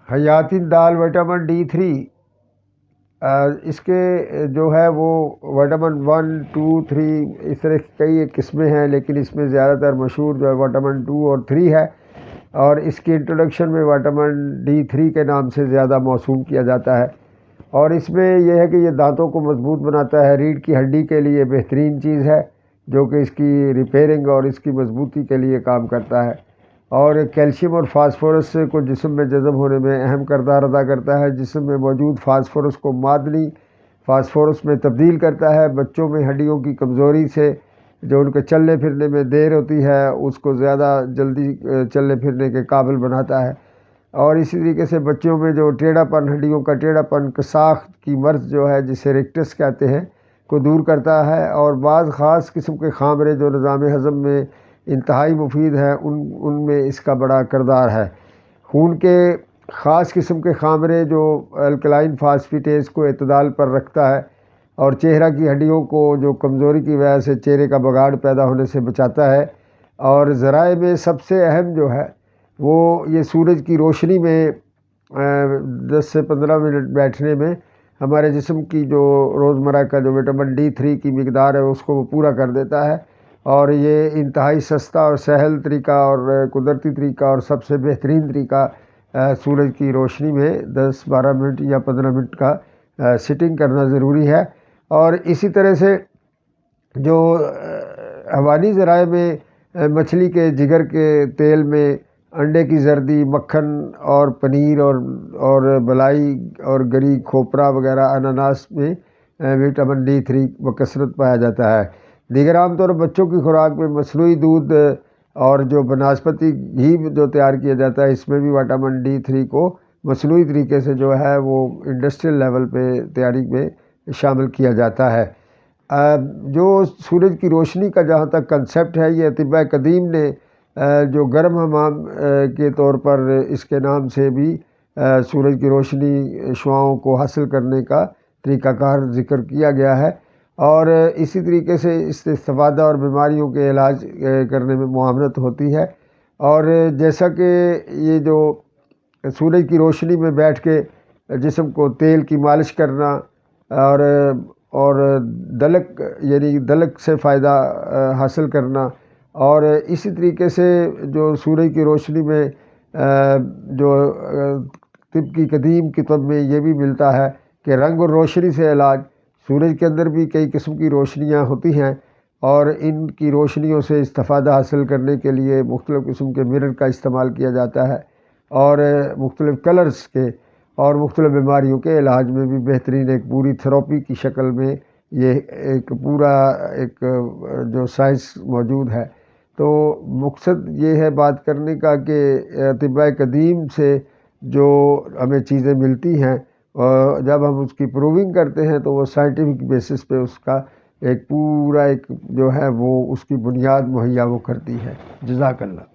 حیاتی دال vitamin D3، اس کے جو ہے وہ وٹامن 1 2 3 اس طرح کئی قسمیں ہیں، لیکن اس میں زیادہ تر مشہور جو ہے وٹامن 2 اور 3 ہے، اور اس کی انٹروڈکشن میں وٹامن D3 کے نام سے زیادہ موسوم کیا جاتا ہے۔ اور اس میں یہ ہے کہ یہ دانتوں کو مضبوط بناتا ہے، ریڑھ کی ہڈی کے لیے بہترین چیز ہے جو کہ اس کی ریپیئرنگ اور اس کی مضبوطی کے لیے کام کرتا ہے، اور کیلشیم اور فاسفورس کو جسم میں جذب ہونے میں اہم کردار ادا کرتا ہے۔ جسم میں موجود فاسفورس کو معدنی فاسفورس میں تبدیل کرتا ہے۔ بچوں میں ہڈیوں کی کمزوری سے جو ان کے چلنے پھرنے میں دیر ہوتی ہے اس کو زیادہ جلدی چلنے پھرنے کے قابل بناتا ہے، اور اسی طریقے سے بچوں میں جو ٹیڑھا پن، ہڈیوں کا ٹیڑھا پن، ساخت کی مرض جو ہے جسے ریکٹس کہتے ہیں کو دور کرتا ہے، اور بعض خاص قسم کے خامرے جو نظام ہضم میں انتہائی مفید ہیں ان میں اس کا بڑا کردار ہے۔ خون کے خاص قسم کے خامرے جو الکلائن فاسفیٹیز کو اعتدال پر رکھتا ہے اور چہرہ کی ہڈیوں کو جو کمزوری کی وجہ سے چہرے کا بگاڑ پیدا ہونے سے بچاتا ہے۔ اور ذرائع میں سب سے اہم جو ہے وہ یہ سورج کی روشنی میں 10 سے 15 منٹ بیٹھنے میں ہمارے جسم کی جو روزمرہ کا جو وٹامن D3 کی مقدار ہے اس کو وہ پورا کر دیتا ہے، اور یہ انتہائی سستا اور سہل طریقہ اور قدرتی طریقہ اور سب سے بہترین طریقہ سورج کی روشنی میں 10-12 منٹ یا 15 منٹ کا سٹنگ کرنا ضروری ہے۔ اور اسی طرح سے جو حیوانی ذرائع میں مچھلی کے جگر کے تیل میں، انڈے کی زردی، مکھن اور پنیر اور بلائی اور گری کھوپرا وغیرہ اناناس میں وٹامن D3 بکثرت پایا جاتا ہے۔ دیگر عام طور پر بچوں کی خوراک میں مصنوعی دودھ اور جو بنسپتی گھی جو تیار کیا جاتا ہے اس میں بھی وٹامن D3 کو مصنوعی طریقے سے جو ہے وہ انڈسٹریل لیول پہ تیاری میں شامل کیا جاتا ہے۔ جو سورج کی روشنی کا جہاں تک کنسیپٹ ہے، یہ اطباء قدیم نے جو گرم حمام کے طور پر اس کے نام سے بھی سورج کی روشنی شعاؤں کو حاصل کرنے کا طریقہ کار ذکر کیا گیا ہے، اور اسی طریقے سے اس سے استفادہ اور بیماریوں کے علاج کرنے میں معاونت ہوتی ہے۔ اور جیسا کہ یہ جو سورج کی روشنی میں بیٹھ کے جسم کو تیل کی مالش کرنا اور دلک یعنی دلک سے فائدہ حاصل کرنا، اور اسی طریقے سے جو سورج کی روشنی میں جو طب کی قدیم کتب میں یہ بھی ملتا ہے کہ رنگ اور روشنی سے علاج، سورج کے اندر بھی کئی قسم کی روشنیاں ہوتی ہیں، اور ان کی روشنیوں سے استفادہ حاصل کرنے کے لیے مختلف قسم کے مرر کا استعمال کیا جاتا ہے، اور مختلف کلرز کے اور مختلف بیماریوں کے علاج میں بھی بہترین ایک پوری تھراپی کی شکل میں یہ ایک پورا ایک جو سائنس موجود ہے۔ تو مقصد یہ ہے بات کرنے کا کہ اطباء قدیم سے جو ہمیں چیزیں ملتی ہیں، اور جب ہم اس کی پروونگ کرتے ہیں تو وہ سائنٹیفک بیسس پہ اس کا ایک پورا ایک جو ہے وہ اس کی بنیاد مہیا وہ کرتی ہے۔ جزاک اللہ۔